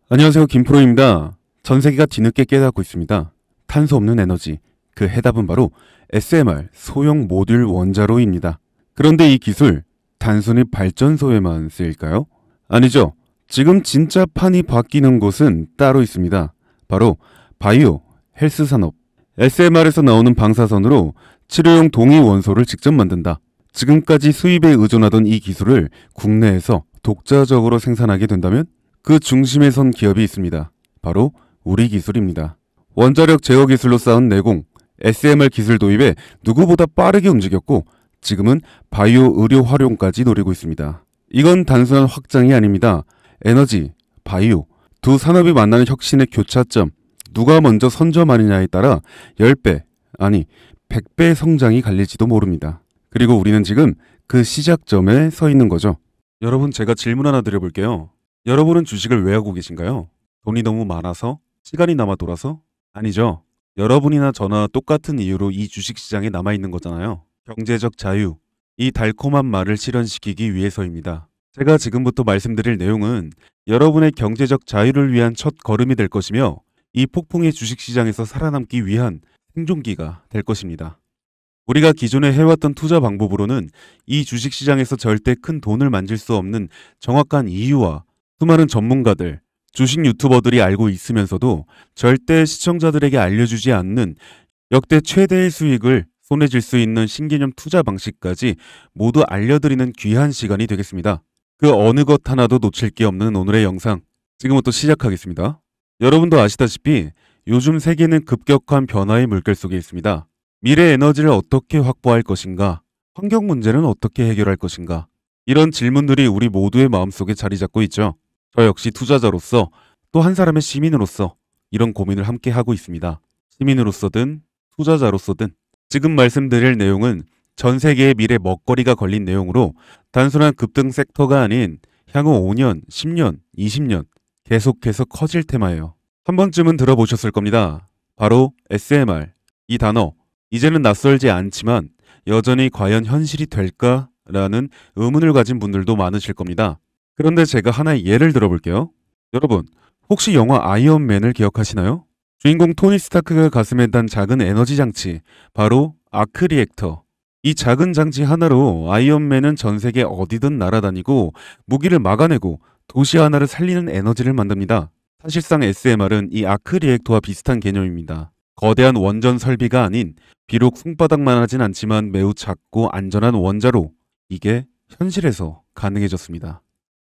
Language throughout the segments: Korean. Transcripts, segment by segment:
안녕하세요. 김프로입니다. 전 세계가 뒤늦게 깨닫고 있습니다. 탄소 없는 에너지. 그 해답은 바로 SMR, 소형 모듈 원자로입니다. 그런데 이 기술, 단순히 발전소에만 쓰일까요? 아니죠. 지금 진짜 판이 바뀌는 곳은 따로 있습니다. 바로 바이오, 헬스 산업. SMR에서 나오는 방사선으로 치료용 동위 원소를 직접 만든다. 지금까지 수입에 의존하던 이 기술을 국내에서 독자적으로 생산하게 된다면 그 중심에 선 기업이 있습니다. 바로 우리 기술입니다. 원자력 제어 기술로 쌓은 내공, SMR 기술 도입에 누구보다 빠르게 움직였고 지금은 바이오 의료 활용까지 노리고 있습니다. 이건 단순한 확장이 아닙니다. 에너지, 바이오, 두 산업이 만나는 혁신의 교차점, 누가 먼저 선점하느냐에 따라 10배, 아니 100배 성장이 갈릴지도 모릅니다. 그리고 우리는 지금 그 시작점에 서 있는 거죠. 여러분, 제가 질문 하나 드려볼게요. 여러분은 주식을 왜 하고 계신가요? 돈이 너무 많아서? 시간이 남아 돌아서? 아니죠. 여러분이나 저나 똑같은 이유로 이 주식시장에 남아있는 거잖아요. 경제적 자유. 이 달콤한 말을 실현시키기 위해서입니다. 제가 지금부터 말씀드릴 내용은 여러분의 경제적 자유를 위한 첫 걸음이 될 것이며 이 폭풍의 주식시장에서 살아남기 위한 생존기가 될 것입니다. 우리가 기존에 해왔던 투자 방법으로는 이 주식시장에서 절대 큰 돈을 만질 수 없는 정확한 이유와 수많은 전문가들, 주식 유튜버들이 알고 있으면서도 절대 시청자들에게 알려주지 않는 역대 최대의 수익을 손에 쥘 수 있는 신개념 투자 방식까지 모두 알려드리는 귀한 시간이 되겠습니다. 그 어느 것 하나도 놓칠 게 없는 오늘의 영상, 지금부터 시작하겠습니다. 여러분도 아시다시피 요즘 세계는 급격한 변화의 물결 속에 있습니다. 미래 에너지를 어떻게 확보할 것인가? 환경 문제는 어떻게 해결할 것인가? 이런 질문들이 우리 모두의 마음속에 자리 잡고 있죠. 저 역시 투자자로서 또 한 사람의 시민으로서 이런 고민을 함께 하고 있습니다. 시민으로서든 투자자로서든 지금 말씀드릴 내용은 전 세계의 미래 먹거리가 걸린 내용으로 단순한 급등 섹터가 아닌 향후 5년, 10년, 20년 계속해서 커질 테마예요. 한 번쯤은 들어보셨을 겁니다. 바로 SMR. 이 단어, 이제는 낯설지 않지만 여전히 과연 현실이 될까라는 의문을 가진 분들도 많으실 겁니다. 그런데 제가 하나의 예를 들어볼게요. 여러분, 혹시 영화 아이언맨을 기억하시나요? 주인공 토니 스타크가 가슴에 단 작은 에너지 장치, 바로 아크 리액터. 이 작은 장치 하나로 아이언맨은 전 세계 어디든 날아다니고 무기를 막아내고 도시 하나를 살리는 에너지를 만듭니다. 사실상 SMR은 이 아크 리액터와 비슷한 개념입니다. 거대한 원전 설비가 아닌 비록 손바닥만 하진 않지만 매우 작고 안전한 원자로, 이게 현실에서 가능해졌습니다.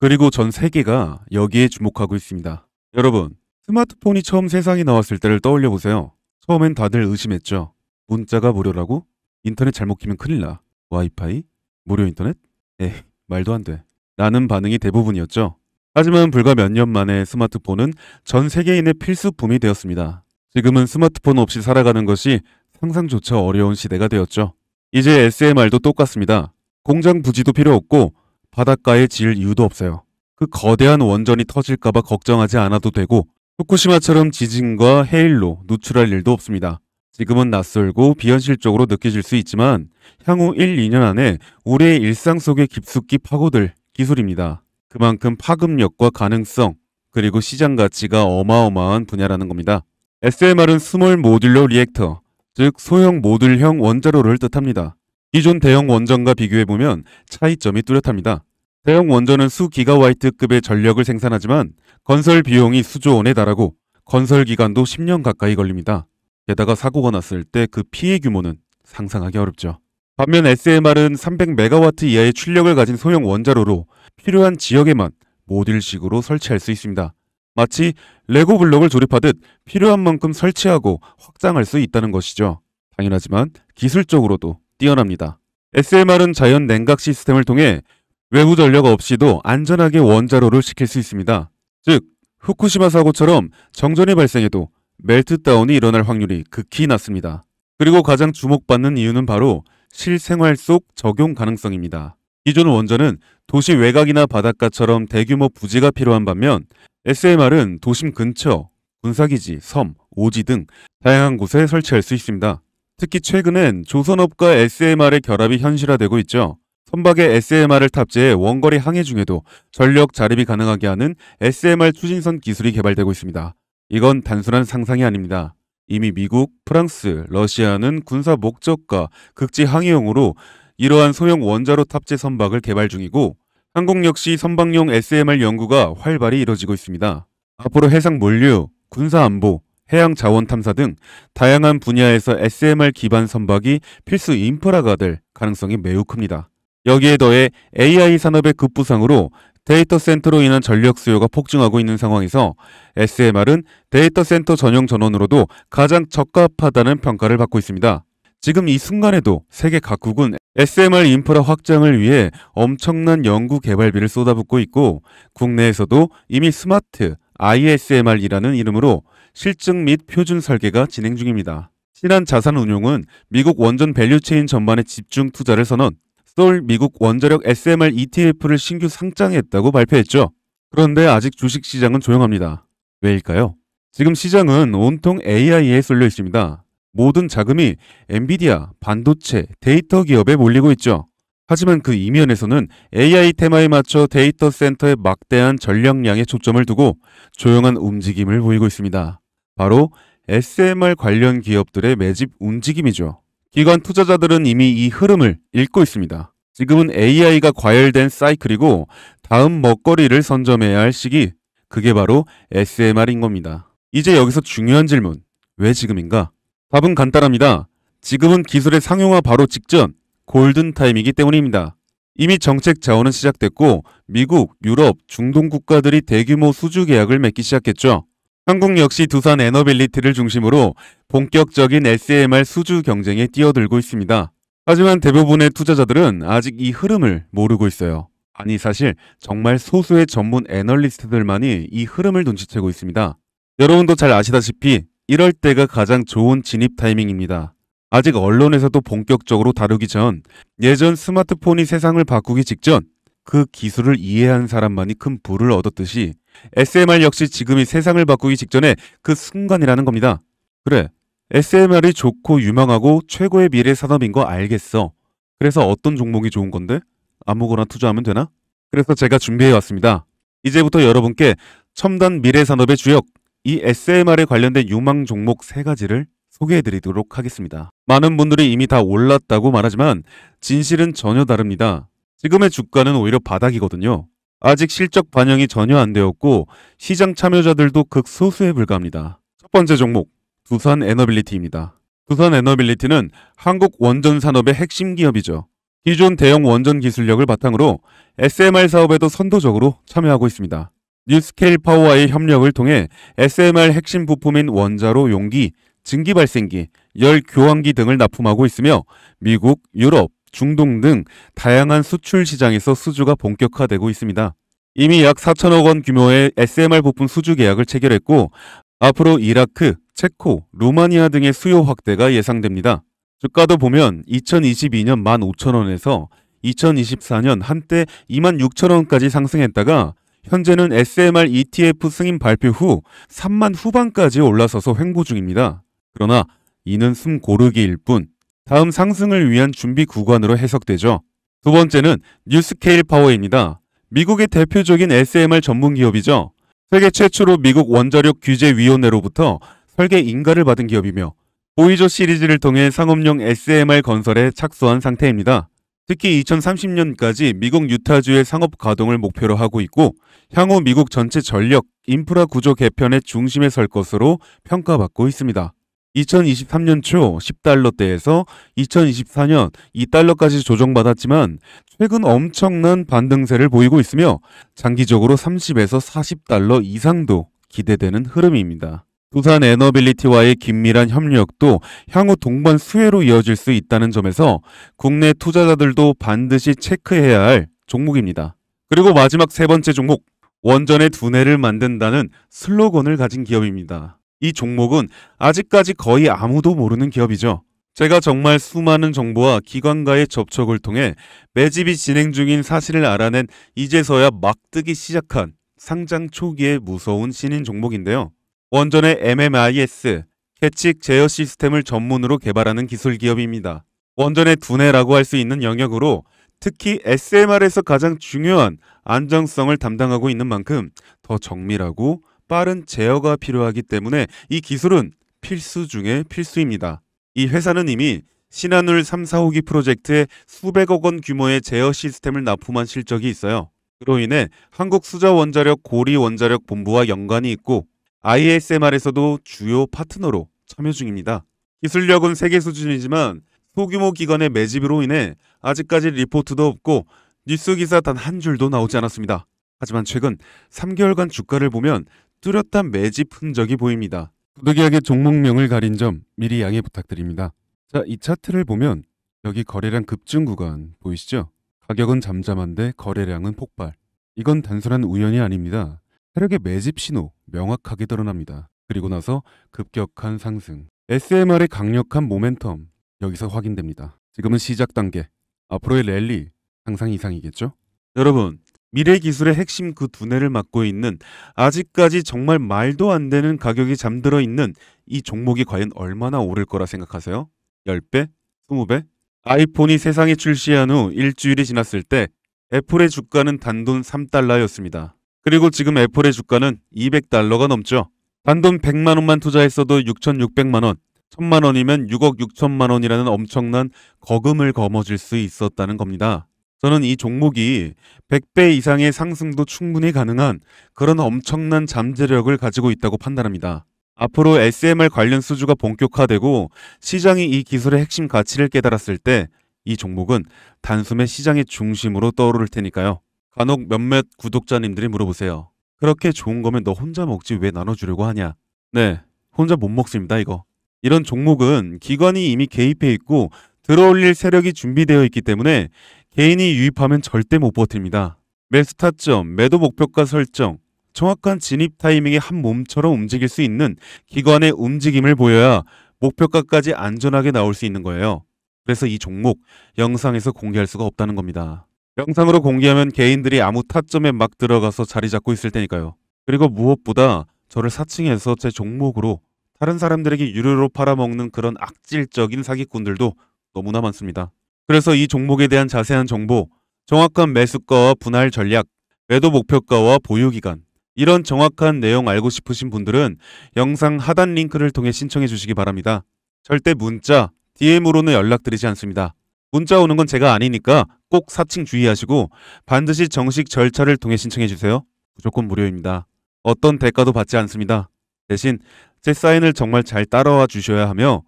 그리고 전 세계가 여기에 주목하고 있습니다. 여러분, 스마트폰이 처음 세상에 나왔을 때를 떠올려 보세요. 처음엔 다들 의심했죠. 문자가 무료라고? 인터넷 잘못 키면 큰일 나. 와이파이? 무료 인터넷? 에이, 말도 안 돼. 라는 반응이 대부분이었죠. 하지만 불과 몇 년 만에 스마트폰은 전 세계인의 필수품이 되었습니다. 지금은 스마트폰 없이 살아가는 것이 상상조차 어려운 시대가 되었죠. 이제 SMR도 똑같습니다. 공장 부지도 필요 없고 바닷가에 지을 이유도 없어요. 그 거대한 원전이 터질까봐 걱정하지 않아도 되고 후쿠시마처럼 지진과 해일로 누출할 일도 없습니다. 지금은 낯설고 비현실적으로 느껴질 수 있지만 향후 1, 2년 안에 우리의 일상 속에 깊숙이 파고들 기술입니다. 그만큼 파급력과 가능성, 그리고 시장 가치가 어마어마한 분야라는 겁니다. SMR은 스몰 모듈러 리액터, 즉 소형 모듈형 원자로를 뜻합니다. 기존 대형 원전과 비교해보면 차이점이 뚜렷합니다. 대형 원전은 수 기가와이트급의 전력을 생산하지만 건설 비용이 수조 원에 달하고 건설 기간도 10년 가까이 걸립니다. 게다가 사고가 났을 때 그 피해 규모는 상상하기 어렵죠. 반면 SMR은 300메가와트 이하의 출력을 가진 소형 원자로로 필요한 지역에만 모듈식으로 설치할 수 있습니다. 마치 레고 블록을 조립하듯 필요한 만큼 설치하고 확장할 수 있다는 것이죠. 당연하지만 기술적으로도 뛰어납니다. SMR은 자연 냉각 시스템을 통해 외부 전력 없이도 안전하게 원자로를 식힐 수 있습니다. 즉, 후쿠시마 사고처럼 정전이 발생해도 멜트다운이 일어날 확률이 극히 낮습니다. 그리고 가장 주목받는 이유는 바로 실생활 속 적용 가능성입니다. 기존 원전은 도시 외곽이나 바닷가처럼 대규모 부지가 필요한 반면 SMR은 도심 근처, 군사기지, 섬, 오지 등 다양한 곳에 설치할 수 있습니다. 특히 최근엔 조선업과 SMR의 결합이 현실화되고 있죠. 선박에 SMR을 탑재해 원거리 항해 중에도 전력 자립이 가능하게 하는 SMR 추진선 기술이 개발되고 있습니다. 이건 단순한 상상이 아닙니다. 이미 미국, 프랑스, 러시아는 군사 목적과 극지 항해용으로 이러한 소형 원자로 탑재 선박을 개발 중이고 한국 역시 선박용 SMR 연구가 활발히 이뤄지고 있습니다. 앞으로 해상 물류, 군사 안보, 해양 자원 탐사 등 다양한 분야에서 SMR 기반 선박이 필수 인프라가 될 가능성이 매우 큽니다. 여기에 더해 AI 산업의 급부상으로 데이터 센터로 인한 전력 수요가 폭증하고 있는 상황에서 SMR은 데이터 센터 전용 전원으로도 가장 적합하다는 평가를 받고 있습니다. 지금 이 순간에도 세계 각국은 SMR 인프라 확장을 위해 엄청난 연구 개발비를 쏟아붓고 있고 국내에서도 이미 스마트 ISMR이라는 이름으로 실증 및 표준 설계가 진행 중입니다. 신한자산운용은 미국 원전 밸류체인 전반에 집중 투자를 선언, 서울 미국 원자력 SMR ETF를 신규 상장했다고 발표했죠. 그런데 아직 주식시장은 조용합니다. 왜일까요? 지금 시장은 온통 AI에 쏠려 있습니다. 모든 자금이 엔비디아, 반도체, 데이터 기업에 몰리고 있죠. 하지만 그 이면에서는 AI 테마에 맞춰 데이터 센터에 막대한 전력량에 초점을 두고 조용한 움직임을 보이고 있습니다. 바로 SMR 관련 기업들의 매집 움직임이죠. 기관 투자자들은 이미 이 흐름을 읽고 있습니다. 지금은 AI가 과열된 사이클이고 다음 먹거리를 선점해야 할 시기, 그게 바로 SMR인 겁니다. 이제 여기서 중요한 질문, 왜 지금인가? 답은 간단합니다. 지금은 기술의 상용화 바로 직전, 골든 타임이기 때문입니다. 이미 정책 자원은 시작됐고 미국, 유럽, 중동 국가들이 대규모 수주 계약을 맺기 시작했죠. 한국 역시 두산 에너빌리티를 중심으로 본격적인 SMR 수주 경쟁에 뛰어들고 있습니다. 하지만 대부분의 투자자들은 아직 이 흐름을 모르고 있어요. 아니 사실 정말 소수의 전문 애널리스트들만이 이 흐름을 눈치채고 있습니다. 여러분도 잘 아시다시피 이럴 때가 가장 좋은 진입 타이밍입니다. 아직 언론에서도 본격적으로 다루기 전, 예전 스마트폰이 세상을 바꾸기 직전 그 기술을 이해한 사람만이 큰 부를 얻었듯이 SMR 역시 지금이 세상을 바꾸기 직전에 그 순간이라는 겁니다. 그래, SMR이 좋고 유망하고 최고의 미래 산업인 거 알겠어. 그래서 어떤 종목이 좋은 건데? 아무거나 투자하면 되나? 그래서 제가 준비해 왔습니다. 이제부터 여러분께 첨단 미래 산업의 주역, 이 SMR에 관련된 유망 종목 3가지를 소개해드리도록 하겠습니다. 많은 분들이 이미 다 올랐다고 말하지만 진실은 전혀 다릅니다. 지금의 주가는 오히려 바닥이거든요. 아직 실적 반영이 전혀 안 되었고 시장 참여자들도 극소수에 불과합니다. 첫 번째 종목, 두산 에너빌리티입니다. 두산 에너빌리티는 한국 원전 산업의 핵심 기업이죠. 기존 대형 원전 기술력을 바탕으로 SMR 사업에도 선도적으로 참여하고 있습니다. 뉴스케일 파워와의 협력을 통해 SMR 핵심 부품인 원자로 용기, 증기 발생기, 열 교환기 등을 납품하고 있으며 미국, 유럽, 중동 등 다양한 수출 시장에서 수주가 본격화되고 있습니다. 이미 약 4천억 원 규모의 SMR 부품 수주 계약을 체결했고 앞으로 이라크, 체코, 루마니아 등의 수요 확대가 예상됩니다. 주가도 보면 2022년 15,000원에서 2024년 한때 26,000원까지 상승했다가 현재는 SMR ETF 승인 발표 후 3만 후반까지 올라서서 횡보 중입니다. 그러나 이는 숨 고르기일 뿐 다음 상승을 위한 준비 구간으로 해석되죠. 두 번째는 뉴스케일 파워입니다. 미국의 대표적인 SMR 전문 기업이죠. 세계 최초로 미국 원자력 규제위원회로부터 설계 인가를 받은 기업이며 보이저 시리즈를 통해 상업용 SMR 건설에 착수한 상태입니다. 특히 2030년까지 미국 유타주의 상업 가동을 목표로 하고 있고 향후 미국 전체 전력, 인프라 구조 개편의 중심에 설 것으로 평가받고 있습니다. 2023년 초 10달러대에서 2024년 2달러까지 조정받았지만 최근 엄청난 반등세를 보이고 있으며 장기적으로 30에서 40달러 이상도 기대되는 흐름입니다. 두산 에너빌리티와의 긴밀한 협력도 향후 동반 수혜로 이어질 수 있다는 점에서 국내 투자자들도 반드시 체크해야 할 종목입니다. 그리고 마지막 3번째 종목, 원전의 두뇌를 만든다는 슬로건을 가진 기업입니다. 이 종목은 아직까지 거의 아무도 모르는 기업이죠. 제가 정말 수많은 정보와 기관과의 접촉을 통해 매집이 진행 중인 사실을 알아낸 이제서야 막 뜨기 시작한 상장 초기의 무서운 신인 종목인데요. 원전의 MMIS, 계측 제어 시스템을 전문으로 개발하는 기술 기업입니다. 원전의 두뇌라고 할 수 있는 영역으로 특히 SMR에서 가장 중요한 안정성을 담당하고 있는 만큼 더 정밀하고 빠른 제어가 필요하기 때문에 이 기술은 필수 중에 필수입니다. 이 회사는 이미 신한울 3, 4호기 프로젝트에 수백억 원 규모의 제어 시스템을 납품한 실적이 있어요. 그로 인해 한국수자원자력 고리원자력 본부와 연관이 있고 ISMR에서도 주요 파트너로 참여 중입니다. 기술력은 세계 수준이지만 소규모 기관의 매집으로 인해 아직까지 리포트도 없고 뉴스 기사 단 한 줄도 나오지 않았습니다. 하지만 최근 3개월간 주가를 보면 뚜렷한 매집 흔적이 보입니다. 부득이하게 종목명을 가린 점 미리 양해 부탁드립니다. 자, 이 차트를 보면 여기 거래량 급증 구간 보이시죠? 가격은 잠잠한데 거래량은 폭발. 이건 단순한 우연이 아닙니다. 세력의 매집 신호 명확하게 드러납니다. 그리고 나서 급격한 상승. SMR의 강력한 모멘텀 여기서 확인됩니다. 지금은 시작 단계. 앞으로의 랠리 상상 이상이겠죠? 여러분, 미래 기술의 핵심 그 두뇌를 맡고 있는 아직까지 정말 말도 안 되는 가격이 잠들어 있는 이 종목이 과연 얼마나 오를 거라 생각하세요? 10배? 20배? 아이폰이 세상에 출시한 후 일주일이 지났을 때 애플의 주가는 단돈 3달러였습니다. 그리고 지금 애플의 주가는 200달러가 넘죠. 단돈 100만 원만 투자했어도 6,600만 원, 1,000만 원이면 6억 6천만 원이라는 엄청난 거금을 거머쥘 수 있었다는 겁니다. 저는 이 종목이 100배 이상의 상승도 충분히 가능한 그런 엄청난 잠재력을 가지고 있다고 판단합니다. 앞으로 SMR 관련 수주가 본격화되고 시장이 이 기술의 핵심 가치를 깨달았을 때 이 종목은 단숨에 시장의 중심으로 떠오를 테니까요. 간혹 몇몇 구독자님들이 물어보세요. 그렇게 좋은 거면 너 혼자 먹지 왜 나눠주려고 하냐? 네, 혼자 못 먹습니다 이거. 이런 종목은 기관이 이미 개입해 있고 들어올릴 세력이 준비되어 있기 때문에 개인이 유입하면 절대 못 버팁니다. 매수 타점, 매도 목표가 설정, 정확한 진입 타이밍에 한 몸처럼 움직일 수 있는 기관의 움직임을 보여야 목표가까지 안전하게 나올 수 있는 거예요. 그래서 이 종목 영상에서 공개할 수가 없다는 겁니다. 영상으로 공개하면 개인들이 아무 타점에 막 들어가서 자리 잡고 있을 테니까요. 그리고 무엇보다 저를 사칭해서 제 종목으로 다른 사람들에게 유료로 팔아먹는 그런 악질적인 사기꾼들도 너무나 많습니다. 그래서 이 종목에 대한 자세한 정보, 정확한 매수가와 분할 전략, 매도 목표가와 보유기간, 이런 정확한 내용 알고 싶으신 분들은 영상 하단 링크를 통해 신청해 주시기 바랍니다. 절대 문자, DM으로는 연락드리지 않습니다. 문자 오는 건 제가 아니니까 꼭 사칭 주의하시고 반드시 정식 절차를 통해 신청해 주세요. 무조건 무료입니다. 어떤 대가도 받지 않습니다. 대신 제 사인을 정말 잘 따라와 주셔야 하며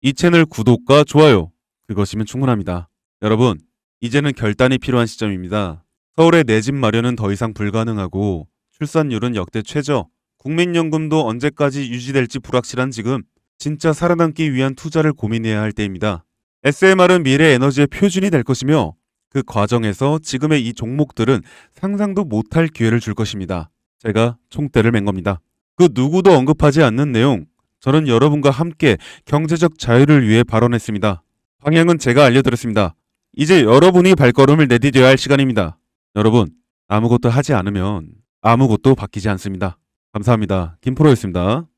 이 채널 구독과 좋아요, 그것이면 충분합니다. 여러분, 이제는 결단이 필요한 시점입니다. 서울의 내 집 마련은 더 이상 불가능하고 출산율은 역대 최저, 국민연금도 언제까지 유지될지 불확실한 지금 진짜 살아남기 위한 투자를 고민해야 할 때입니다. SMR은 미래 에너지의 표준이 될 것이며 그 과정에서 지금의 이 종목들은 상상도 못할 기회를 줄 것입니다. 제가 총대를 맨 겁니다. 그 누구도 언급하지 않는 내용, 저는 여러분과 함께 경제적 자유를 위해 발언했습니다. 방향은 제가 알려드렸습니다. 이제 여러분이 발걸음을 내디뎌야 할 시간입니다. 여러분, 아무것도 하지 않으면 아무것도 바뀌지 않습니다. 감사합니다. 김프로였습니다.